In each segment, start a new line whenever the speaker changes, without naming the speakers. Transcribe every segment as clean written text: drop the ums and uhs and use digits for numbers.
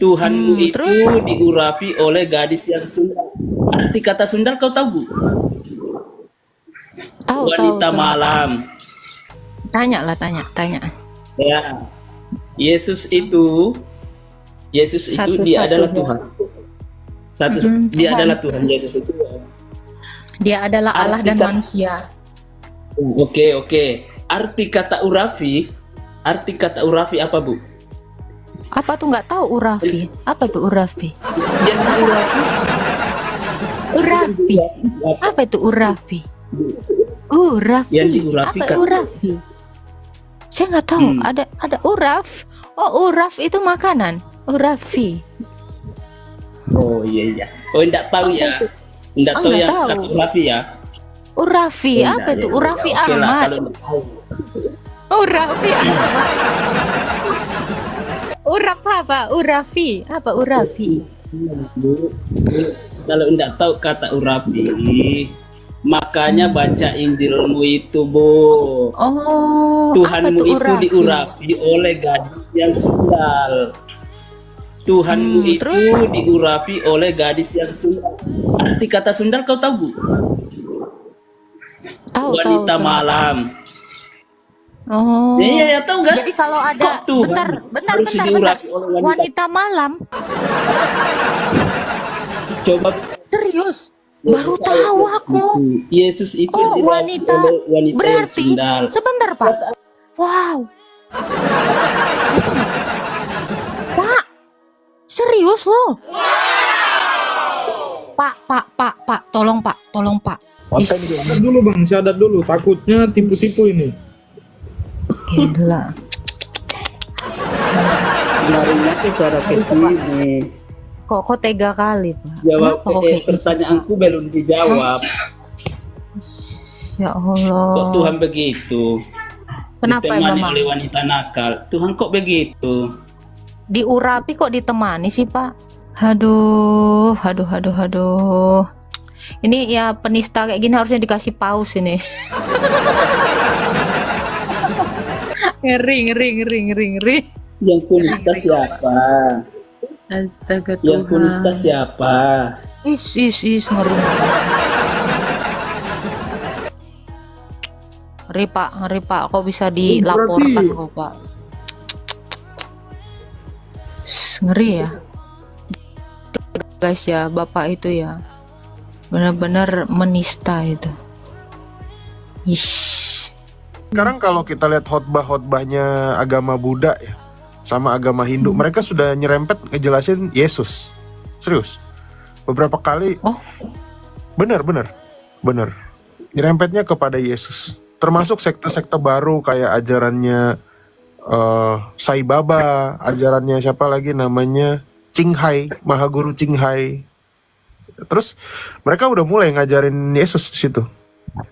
Tuhanmu itu
Terus
diurapi oleh gadis yang sundal. Arti kata sundal kau tahu, Bu?
tahu
Wanita
tahu.
malam.
Tanya lah, tanya.
Ya, Yesus itu dia adalah
Satu-satunya.
Tuhan. Dia
Tuhan.
adalah Tuhan. Yesus itu.
Dia adalah Allah
Arti
dan
kata,
manusia.
oke. Arti kata urafi apa, Bu?
Apa tuh, nggak tahu urafi? Apa tuh urafi?
Yang diurapi
Urafi. Apa itu urafi? Urafi.
Yang diurapi
Apa
kan.
urafi? Saya nggak tahu. Ada uraf. Oh, uraf itu makanan. Urafi.
Oh iya. Oh, enggak tahu
Apa
ya.
itu?
Enggak
Oh,
tahu
nggak
yang
tahu.
kata urafi ya.
Urafi.
Oh,
Apa
enggak,
itu?
ya.
Urafi
Oke lah,
Ahmad.
kalau enggak tahu.
Urafi Ahmad. Urap apa? Urafi. Apa urafi?
Kalau enggak tahu kata urafi, makanya baca Injilmu itu, Bu.
Oh, apa
Tuhanmu
tuh
itu
urafi?
diurapi oleh gadis yang sundal. Tuhanmu itu
Terus?
diurapi oleh gadis yang sundal. Arti kata sundal kau tahu, Bu?
Tahu.
Wanita malam.
Oh.
Iya, tahu nggak?
Jadi kalau ada
Kok Tuhan
bentar.
harus diurapi oleh
Wanita malam.
Coba
Serius? Baru tahu aku.
Yesus itu
Oh,
diurapi
wanita.
oleh wanita yang
Berarti
sundal.
sebentar, Pak. Wow. Pak. Serius loh. Pak, tolong Pak.
Syahadat dulu bang, syahadat dulu. Takutnya tipu-tipu ini.
Gila.
Larinya ke sana ke sini.
Kok tega kali, Pak?
Jawab
Kenapa kok kayak gitu?
pertanyaanku belum dijawab.
Ya
Kok
Allah.
Tuhan begitu?
Kenapa ya,
Ditemani
Mama?
oleh wanita nakal. Tuhan kok begitu?
Diurapi kok ditemani sih, Pak? Aduh. Ini ya penista kayak gini harusnya dikasih paus ini. ngeri.
Yang penista siapa?
Astaga
Yang penista siapa?
Is ngeri. Ngeri Pak, kok bisa dilaporkan kok Pak? Ngeri ya. Guys ya, Bapak itu ya benar-benar menista itu. Ish.
Sekarang kalau kita lihat khotbah-khotbahnya agama Buddha ya, sama agama Hindu, mereka sudah nyerempet ngejelasin Yesus. Serius. Beberapa kali.
Oh.
Bener. Nyerempetnya kepada Yesus. Termasuk sekte-sekte baru kayak ajarannya Sai Baba, ajarannya siapa lagi namanya Ching Hai, Mahaguru Ching Hai. Terus mereka udah mulai ngajarin Yesus di situ.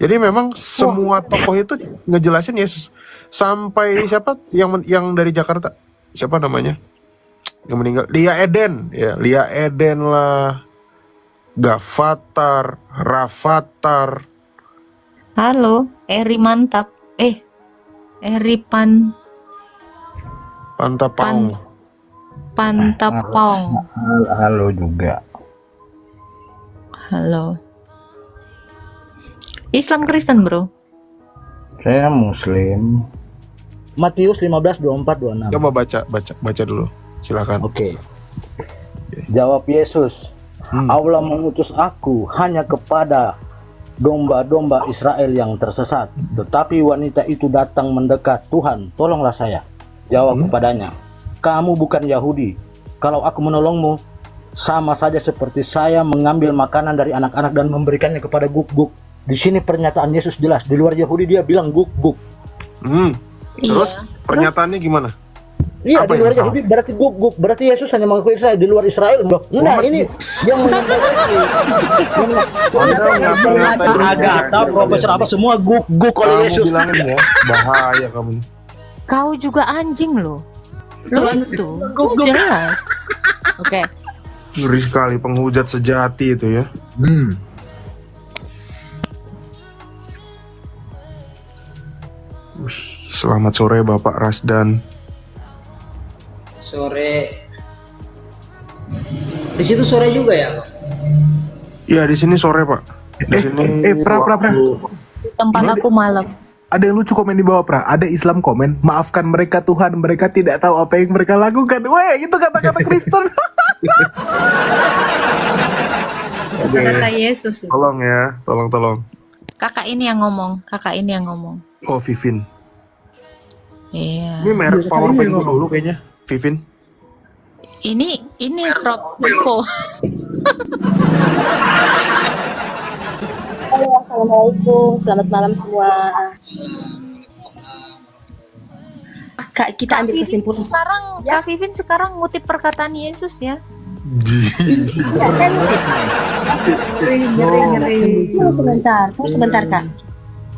Jadi memang semua tokoh itu ngejelasin Yesus. Sampai siapa yang dari Jakarta? Siapa namanya? Yang meninggal? Lia Eden. Ya, Lia Eden lah. Gavatar, Rafathar.
Halo, Eri mantap. Eri
Pantapang.
Pantapong.
Halo juga.
Halo. Islam Kristen, Bro.
Saya Muslim. Matius 15:24-26.
Coba baca dulu. Silakan.
Oke. Jawab Yesus, Allah mengutus aku hanya kepada domba-domba Israel yang tersesat. Tetapi wanita itu datang mendekat, Tuhan, tolonglah saya. Jawab kepadanya, kamu bukan Yahudi. Kalau aku menolongmu, sama saja seperti saya mengambil makanan dari anak-anak dan memberikannya kepada guk-guk. Di sini pernyataan Yesus jelas. Di luar Yahudi dia bilang guk-guk.
Terus pernyataannya gimana?
Iya,
Apa
di luar
yang salah?
Yahudi berarti guk-guk. Berarti Yesus hanya mengakui Israel. Di luar Israel loh. Nah, ini yang
Anda
Agatha, profesor apa semua guk-guk oleh
Kamu
Yesus.
bilangin ya, bahaya kamu.
Kau juga anjing loh. Lo itu jelas. Oke.
Ngeri sekali, penghujat sejati itu ya. Selamat sore Bapak Rasdan.
Sore.
Di situ sore juga ya, Pak?
Iya, di sini sore, Pak. Di sini
Pra.
Tempat aku malam.
Ada yang lucu komen di bawah, Pra. Ada Islam komen, maafkan mereka Tuhan, mereka tidak tahu apa yang mereka lakukan. Weh, itu kata-kata Kristen.
Kata Yesus.
Tolong ya, tolong.
Kakak ini yang ngomong.
Oh, Vivin.
Iya.
Ini merek powerbank dulu kayaknya, Vivin.
Ini Prop Info.
Halo, assalamualaikum, selamat malam semua. Kak, kita ambil kesimpulan.
Kak Vivin sekarang ngutip perkataan Yesus ya.
Iya, kan? Tunggu sebentar Kak.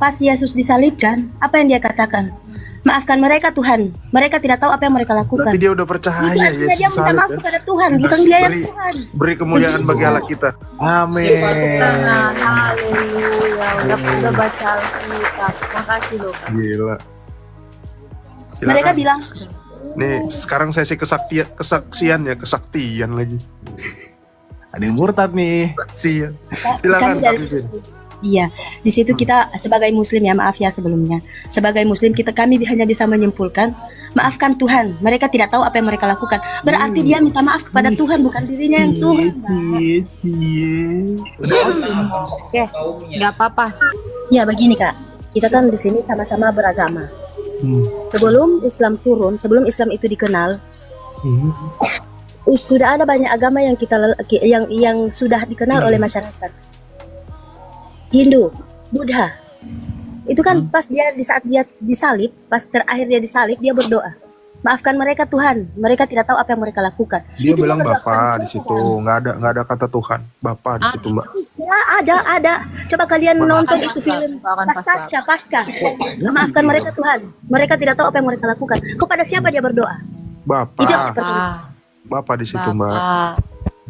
Pas Yesus disalibkan, apa yang dia katakan? Maafkan mereka Tuhan, mereka tidak tahu apa yang mereka lakukan.
Berarti dia udah percaya
Itu artinya dia minta maaf kepada Tuhan, bukan dia yang Tuhan.
Beri kemuliaan bagi Allah kita.
Amin.
Haleluya. Udah baca Alkitab. Makasih loh Kak.
Gila.
Mereka bilang,
Nih, sekarang sesi kesaksian lagi.
Ada yang murtad nih.
Kesaksian.
kami
Silakan Kak
dari
Vivin.
Iya, di situ kita sebagai Muslim ya, maaf ya sebelumnya. Sebagai Muslim kami hanya bisa menyimpulkan, maafkan Tuhan. Mereka tidak tahu apa yang mereka lakukan. Berarti dia minta maaf kepada Tuhan, bukan dirinya yang Tuhan.
Oke, nggak apa-apa.
Ya begini Kak, kita kan di sini sama-sama beragama. Sebelum Islam turun, sebelum Islam itu dikenal, sudah ada banyak agama yang yang sudah dikenal oleh masyarakat. Hindu, Buddha, itu kan pas di saat dia disalib, pas terakhir dia disalib, dia berdoa, maafkan mereka Tuhan, mereka tidak tahu apa yang mereka lakukan.
Dia
Itu
bilang
berdoa kepada
Bapak
siapa?
di situ, nggak ada kata Tuhan. Bapak di situ, Mbak.
Ya, ada. Coba kalian nonton itu film Pasca. Maafkan mereka Tuhan, mereka tidak tahu apa yang mereka lakukan. Kepada siapa dia berdoa?
Bapak.
Itu seperti itu.
Bapak di situ, Mbak.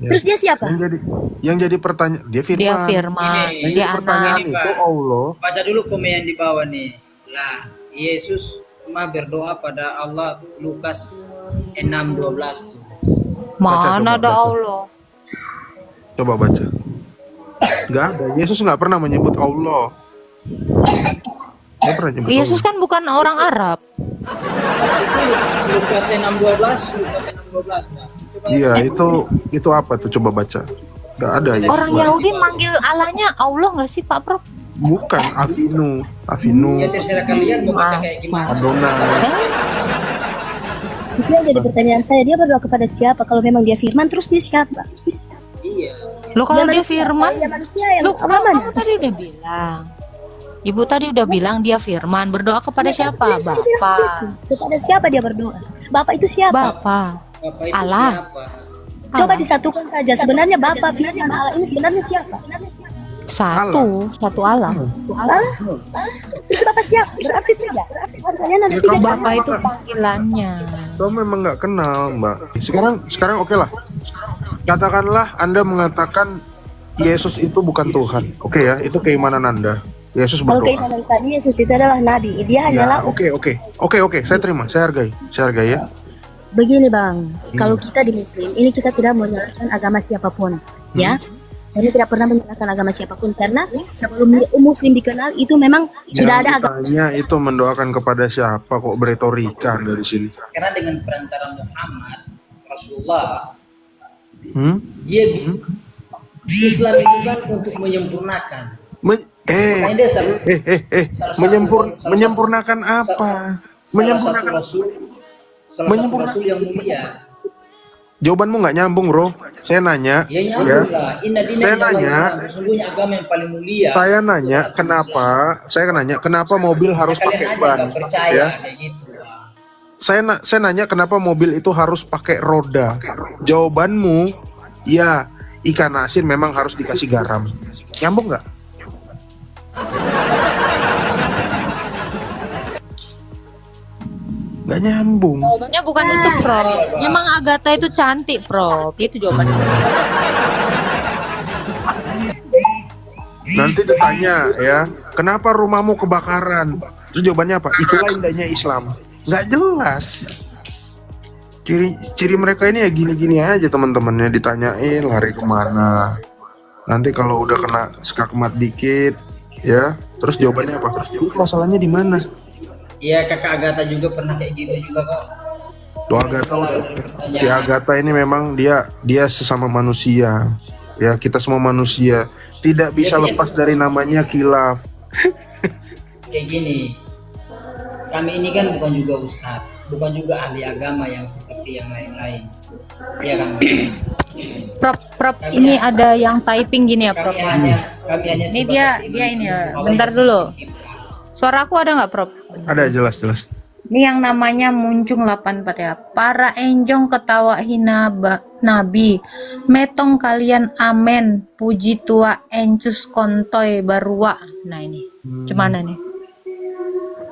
Ya.
Terus dia siapa?
Yang jadi pertanyaan, dia firman.
Ini,
Yang jadi pertanyaan
ini,
itu
Pak.
Allah.
Baca dulu komen yang di bawah nih. Lah, Yesus mah berdoa pada Allah, Lukas 6:12 tuh.
Mana ada
baca.
Allah?
Coba baca. Nggak ada. Yesus nggak pernah menyebut Allah. Nggak pernah nyebut
Yesus
Allah.
kan bukan orang Arab.
Lukas 6:12, Pak. Coba
Iya, itu apa tuh? Coba baca. Nggak ada Yesus.
Orang
Mbak.
Yahudi manggil Allahnya Allah nggak sih Pak Prof?
Bukan Avinu.
ya terserah kalian mau baca kayak gimana.
Adonai.
Itu yang jadi pertanyaan saya, dia berdoa kepada siapa? Kalau memang dia firman, terus dia siapa?
Iya.
Lo kalau dia
manusia,
firman,
dia manusia yang
lu
apa mana?
kamu tadi udah bilang. Ibu tadi udah bilang dia firman, berdoa kepada siapa? Bapak.
Kepada siapa dia berdoa? Bapak itu siapa?
Bapak.
Bapak itu
Allah.
siapa?
Coba
Allah.
disatukan saja. Sebenarnya Bapak firman Allah ini sebenarnya siapa?
Satu Allah.
Allah. Terus Bapak siapa? Berarti tidak. Pertanyaan ada
Ya,
tiga.
kamu-
Bapak itu panggilannya.
Kamu memang nggak kenal, Mbak. Sekarang oke lah. Katakanlah Anda mengatakan Yesus itu bukan Tuhan. Oke ya, itu keimanan Anda. Yesus
Kalau
berdoa.
keimanan tadi Yesus itu adalah nabi. Dia hanyalah
Ya, oke. Saya terima, saya hargai ya.
begini Bang. Kalau kita di Muslim, ini kita tidak menyalahkan agama siapapun, ya. Kami tidak pernah menyalahkan agama siapapun karena sebelum Muslim dikenal itu memang sudah ada agama.
Ditanya itu mendoakan kepada siapa kok beretorika dari sini.
Karena dengan perantara Muhammad Rasulullah, dia Islam itu kan untuk menyempurnakan. Makanya dia
Menyempurnakan apa? Menyempurnakan
salah satu rasul yang mulia.
Jawabanmu nggak nyambung, bro. Saya nanya,
Ya nyambung lah. Inna dina
Saya
indallahi
nanya-
Islam. Sesungguhnya agama yang paling mulia.
saya nanya kenapa mobil harus
Kalian
pakai
aja
ban?
nggak percaya
Ya.
kayak gitu. Bang.
Saya nanya kenapa mobil itu harus pakai roda? Jawabanmu, ya ikan asin memang harus dikasih garam. Nyambung nggak? Nggak nyambung.
Jawabannya bukan itu, Prof. Emang Agatha itu cantik, Prof. Itu jawabannya.
Nanti ditanya ya, kenapa rumahmu kebakaran? Terus jawabannya apa? Itulah indahnya Islam. Nggak jelas. Ciri mereka ini ya gini-gini aja teman-temannya, ditanyain lari kemana. Nanti kalau udah kena skakmat dikit, ya, terus jawabannya apa? Terus masalahnya di mana?
Iya, kakak Agatha juga pernah kayak gitu juga kok.
Tuh Agatha,
Kalau ada
si
pertanyaan,
Agatha ini memang dia sesama manusia. Ya, kita semua manusia. Tidak bisa
Iya,
lepas dari namanya khilaf.
kayak gini. Kami ini kan bukan juga ustadz, bukan juga ahli agama yang seperti yang lain-lain. Iya kan?
Prof,
Kami
ini
ya-
ada yang typing gini ya, Prof.
Kami hanya
Ini
sebatas
dia
manusia
ini ya.
Allah
Bentar
yang
dulu.
mencipta.
Suara aku ada nggak, Prof?
Ada jelas.
Ini yang namanya Muncung 84 ya. Para enjong ketawa hina Nabi. Metong kalian amen. Puji tua encus kontoy barua. Nah ini. Cuman nih?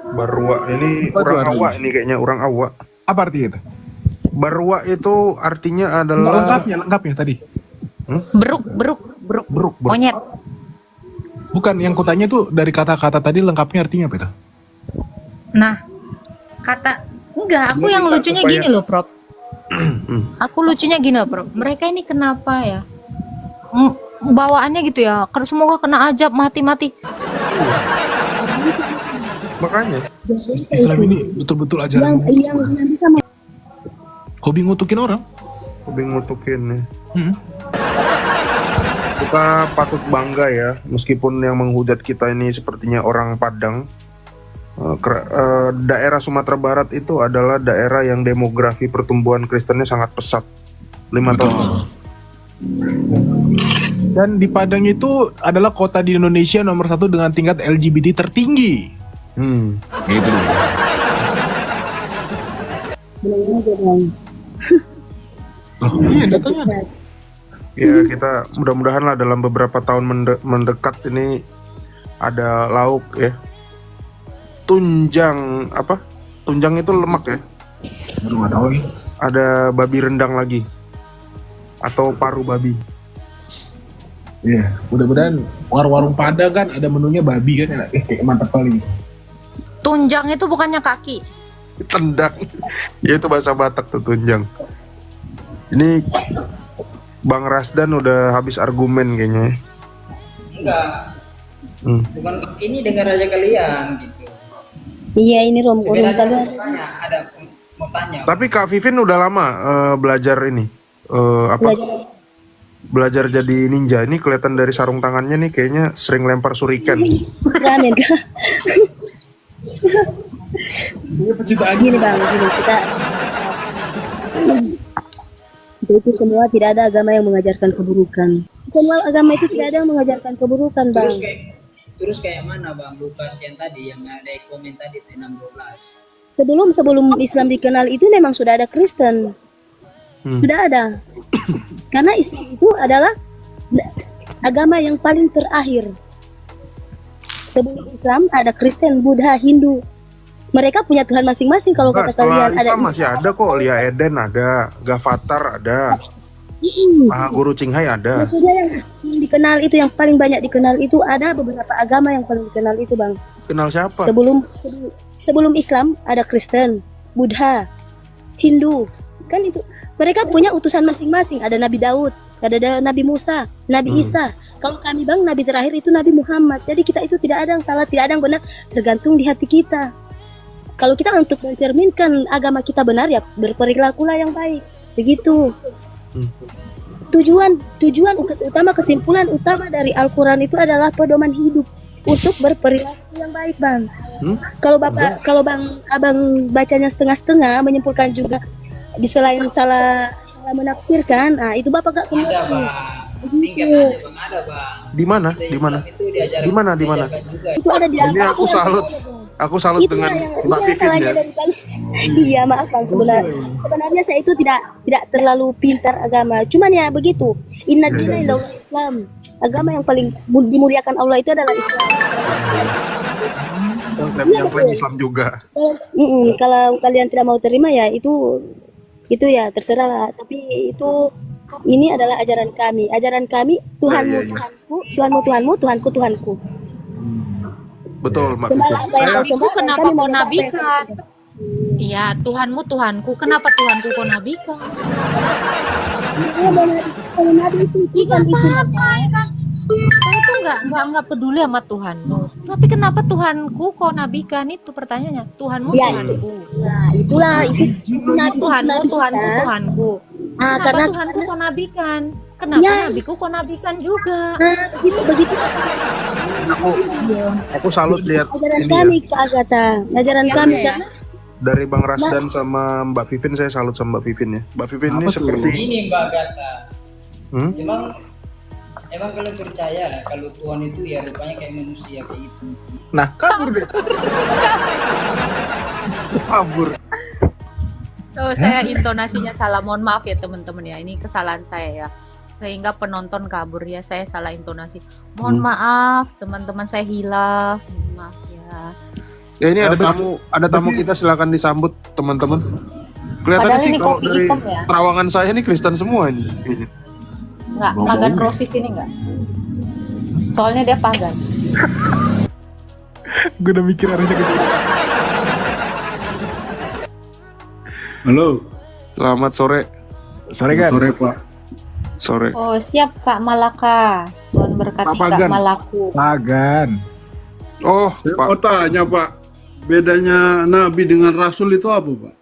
Barwa ini
Apa tuh
orang
artinya?
awak ini kayaknya orang awak.
Apa artinya itu?
Barwa itu artinya
Nggak,
adalah
lengkapnya tadi.
Beruk.
Beruk.
Monyet.
Bukan, yang kutanya tuh dari kata-kata tadi lengkapnya artinya apa itu?
Nah, kata enggak, aku
Dia
yang
minta
lucunya
supaya-
gini loh, Prof. Aku lucunya gini loh, Prof. Mereka ini kenapa ya? Bawaannya gitu ya. Semoga kena ajab mati-mati.
Makanya
Islam ini betul-betul ajaran
yang bisa
hobi ngutukin orang.
hobi ngutukin nih.
Hmm.
Kita patut bangga ya, meskipun yang menghujat kita ini sepertinya orang Padang. Daerah Sumatera Barat itu adalah daerah yang demografi pertumbuhan Kristennya sangat pesat. 5 tahun.
Dan di Padang itu adalah kota di Indonesia nomor 1 dengan tingkat LGBT tertinggi. Gitu deh. Iya, datanya.
Ya kita mudah-mudahan lah dalam beberapa tahun mendekat ini ada lauk ya. Tunjang apa? Tunjang itu lemak ya.
Baru nggak tahu nih.
Ada babi rendang lagi. Atau paru babi.
Iya, mudah-mudahan warung-warung Padang kan ada menunya babi kan enak. Kayak mantap kali.
Tunjang itu bukannya kaki.
Tendang. Ya itu bahasa Batak tuh tunjang. Ini Bang Rasdan udah habis argumen kayaknya.
Enggak, bukan ini dengar aja kalian gitu.
Iya ini rom
Sebenarnya
kalian.
mau tanya.
Tapi Kak Vivin udah lama belajar ini. Belajar jadi ninja. Ini kelihatan dari sarung tangannya nih kayaknya sering lempar shuriken.
Ramen kah?
Ini pecinta
Gini bang, gini kita itu semua tidak ada agama yang mengajarkan keburukan. Semua agama itu tidak ada yang mengajarkan keburukan bang.
Terus kayak mana bang Lukas yang tadi yang ada komen tadi 6:12.
Sebelum Islam dikenal itu memang sudah ada Kristen. Sudah ada. Karena Islam itu adalah agama yang paling terakhir. Sebelum Islam ada Kristen, Buddha, Hindu. Mereka punya Tuhan masing-masing kalau
Enggak,
kata kalian ada
Islam masih ada kok. Lia Eden ada, Gavatar ada, Mahaguru Cinghai ada.
Maksudnya yang dikenal itu yang paling banyak dikenal itu ada beberapa agama yang paling dikenal itu bang.
Kenal siapa?
Sebelum Islam ada Kristen, Buddha, Hindu. Kan itu mereka punya utusan masing-masing. Ada Nabi Daud, ada Nabi Musa, Nabi Isa. Kalau kami bang, Nabi terakhir itu Nabi Muhammad. Jadi kita itu tidak ada yang salah, tidak ada yang benar, tergantung di hati kita. Kalau kita untuk mencerminkan agama kita benar ya berperilakulah yang baik. Begitu. Tujuan utama, kesimpulan utama dari Al-Quran itu adalah pedoman hidup untuk berperilaku yang baik bang. Kalau abang bacanya setengah-setengah menyimpulkan juga di selain salah menafsirkan, itu bapak gak
Ada bang, singkat aja bang, ada bang.
Di mana?
Kita
Di mana?
Islam itu diajarkan
Di mana?
juga.
itu ada di
Ini
Al-Quran.
aku salut. Aku salut
Itu
dengan
yang
Mbak Vivin
salahnya
ya.
dari kalian. Iya maaf bang, sebenarnya saya itu tidak terlalu pintar agama. Cuman ya begitu. Inna dina illallah Islam. Agama yang paling dimuliakan Allah itu adalah Islam.
Yang klaim Islam juga.
Kalau kalian tidak mau terima ya itu ya terserah lah. Tapi itu ini adalah ajaran kami. Ajaran kami Tuhanmu Tuhanku, Tuhanmu Tuhanmu, Tuhanku Tuhanku.
Betul Mbak
Sembahlah
Vivin.
apa yang kau
Itu
sembah,
kenapa
kami
kau
menyembah apa yang kau
nabikan?
sembah.
Iya, Tuhanmu Tuhanku. Kenapa Tuhanku kok nabi kan?
Kalau nabi itu
Iya
utusan itu
apa-apa ya kan? Saya tuh nggak peduli sama Tuhanmu. Tapi kenapa Tuhanku kok nabikan itu pertanyaannya? Tuhanmu
Ya,
Tuhanku.
nah, itulah itu nabi itu
Tuhanmu
nabi
Tuhanku
kita.
Tuhanku.
Ah,
Kenapa
karena
Tuhanku kok nabikan? Kenapa
Ya.
nabiku kok nabikan juga?
begitu begitu
Aku salut lihat
ajaran
ini ya.
kami Kak Agatha, ajaran
Iya,
kami
iya.
karena
Dari Bang Rasdan sama Mbak Vivin, saya salut sama Mbak Vivin ya. Mbak Vivin ini
Apa tuh?
seperti
Ini Mbak Gata,
Hmm?
emang kalian percaya kalau Tuhan itu ya rupanya kayak manusia kayak gitu?
Nah, kabur deh.
kabur.
Oh, saya intonasinya salah. Mohon maaf ya teman-teman ya. Ini kesalahan saya ya. Sehingga penonton kabur ya. Saya salah intonasi. Mohon maaf teman-teman, saya hilaf. Mohon maaf ya.
Ya ini ada
Berarti-
tamu kita, silakan disambut teman-teman. Kelihatannya
Padahal
sih
ini
kalau
kopi
dari
hitam ya.
terawangan saya nih Kristen semua ini.
Enggak, pagan Rosis ini enggak. Soalnya dia pagan.
Gue udah mikir arahnya ke situ.
Halo.
Selamat sore.
Sore kan?
Sore Pak.
Sore.
Oh, siap Kak Malaka. Tuhan berkati
Pak
Kak
Pagan.
Malaku.
Pagan.
Oh,
Saya
Pak.
mau tanya Pak, bedanya Nabi dengan Rasul itu apa Pak?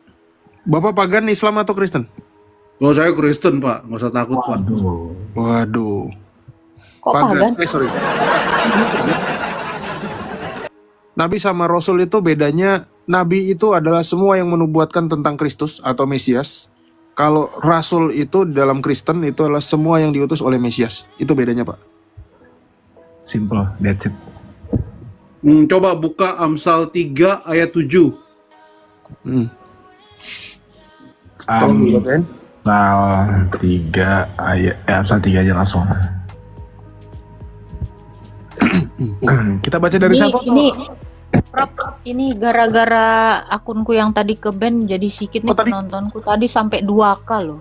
Bapak pagan Islam atau Kristen?
Oh saya Kristen Pak, nggak usah takut Pak.
Waduh.
Kok pagan?
Sorry. Nabi sama Rasul itu bedanya, Nabi itu adalah semua yang menubuatkan tentang Kristus atau Mesias. Kalau Rasul itu dalam Kristen itu adalah semua yang diutus oleh Mesias. Itu bedanya, Pak.
Simple, that's it.
Coba buka Amsal 3 ayat 7.
Hmm. Tolong dibacain.
Amsal 3 ayat, Amsal 3 aja langsung. Kita baca dari siapa?
Prop, ini gara-gara akunku yang tadi ke band jadi sedikit nih
tadi-
penontonku tadi sampai 2K loh.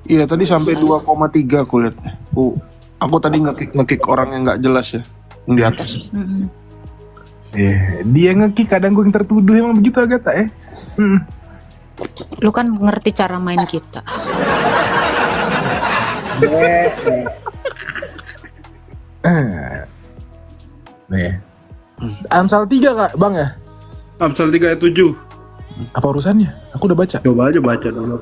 Iya, tadi sampai 2,3 aku lihat. Aku tadi nge-kick orang yang nggak jelas ya, yang di atas.
Dia nge-kick, kadang gue yang tertuduh, emang begitu Agatha ya.
Lu kan ngerti cara main kita.
Nih. Amsal 3 Kak, Bang ya?
Amsal 3 ayat 7.
Apa urusannya? Aku udah baca.
Coba aja baca dulu.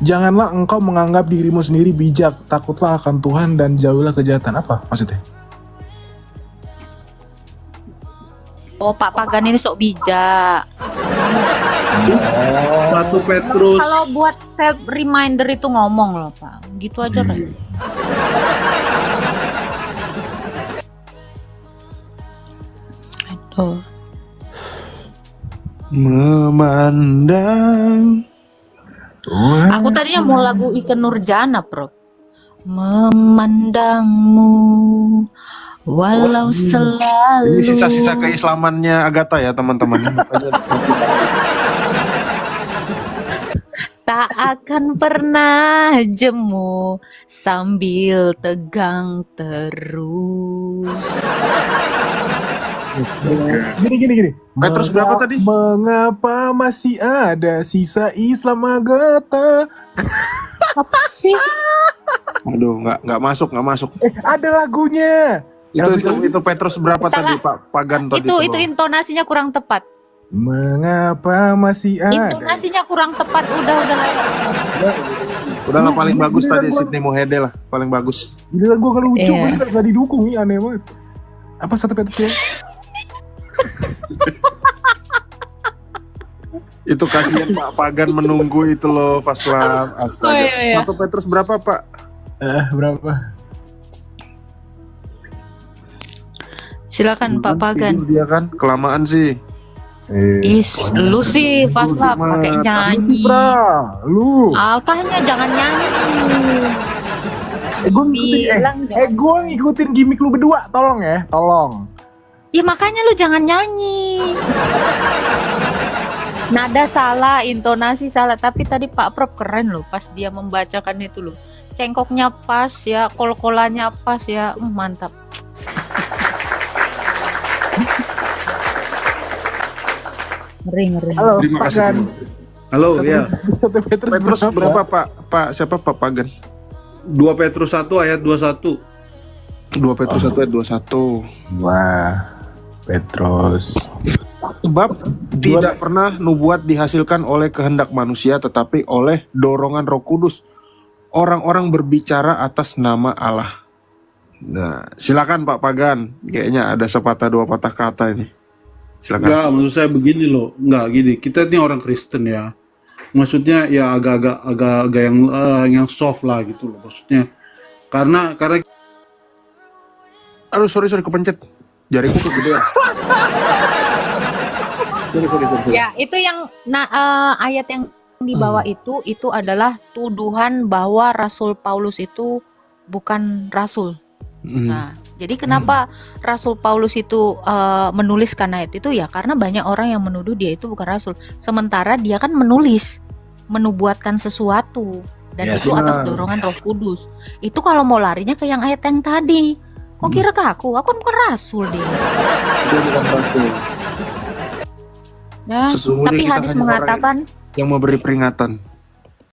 Janganlah engkau menganggap dirimu sendiri bijak, takutlah akan Tuhan dan jauhilah kejahatan. Apa maksudnya?
Oh, Pak Pagan ini sok bijak.
1 Petrus
Kalau buat self reminder itu ngomong loh, Pak. Gitu aja kan. Itu.
Memandang.
Aku tadinya mau lagu Ikke Nurjana, Bro. Memandangmu walau selalu.
Ini sisa-sisa keislamannya Agatha ya, teman-teman.
Tak akan pernah jemu sambil tegang terus.
Gini.
Petrus berapa tadi?
Mengapa masih ada sisa Islam Agatha?
Apa sih?
Aduh, nggak masuk.
Ada lagunya.
Itu Petrus berapa
Salah.
tadi, Pak Pagan tadi?
Itu intonasinya kurang tepat.
Mengapa masih ada?
Intonasinya kurang tepat. Udah lewat.
Udahlah, paling bagus tadi Sydney Mohede lah, paling bagus.
Ini lagu kan lucu,
Iya.
masa gak didukung, ini aneh banget. Apa 1 Petrus ya?
Itu kasihan Pak Pagan menunggu itu loh, Faslan. Astaga.
Oh, iya.
1 Petrus berapa, Pak?
Berapa?
Silakan Pak Pagan.
Tidur dia kan, kelamaan sih.
Is, lu sih Fasla pakai nyanyi.
Lu.
Makanya jangan nyanyi.
Gue ngikutin gimmick lu berdua, tolong ya, tolong.
Ya makanya lu jangan nyanyi. Nada salah, intonasi salah, tapi tadi Pak Prop keren loh pas dia membacakan itu loh. Cengkoknya pas ya, kol-kolannya pas ya, mantap. Ngeri.
Halo,
Terima
Pak
kasih.
Gan.
Halo, ya.
1 Petrus
Petrus berapa Pak? Pak siapa Pak Pagan?
2 Petrus 1 ayat 21.
2 Petrus 1 ayat 21.
Wah, Petrus.
Sebab tidak pernah nubuat dihasilkan oleh kehendak manusia tetapi oleh dorongan Roh Kudus. Orang-orang berbicara atas nama Allah. Nah, silakan Pak Pagan. Kayaknya ada sepatah dua patah kata ini. Silakan.
Enggak, maksud saya begini loh. Enggak gini. Kita ini orang Kristen ya. Maksudnya ya agak-agak yang soft lah gitu loh. Maksudnya karena
Aduh, sorry kepencet. Jariku kegedean. Sorry.
Ya, itu yang ayat yang di bawah itu adalah tuduhan bahwa Rasul Paulus itu bukan rasul. Nah, jadi kenapa Rasul Paulus itu menuliskan ayat itu ya karena banyak orang yang menuduh dia itu bukan rasul. Sementara dia kan menubuatkan sesuatu dan
Yes.
itu atas dorongan Roh Kudus. Itu kalau mau larinya ke yang ayat yang tadi. Kok kira ke aku? Aku kan bukan rasul dia.
Dia bukan rasul.
Ya,
Sesungguhnya
tapi
kita
hadis
hanya orang
mengatakan
yang memberi peringatan.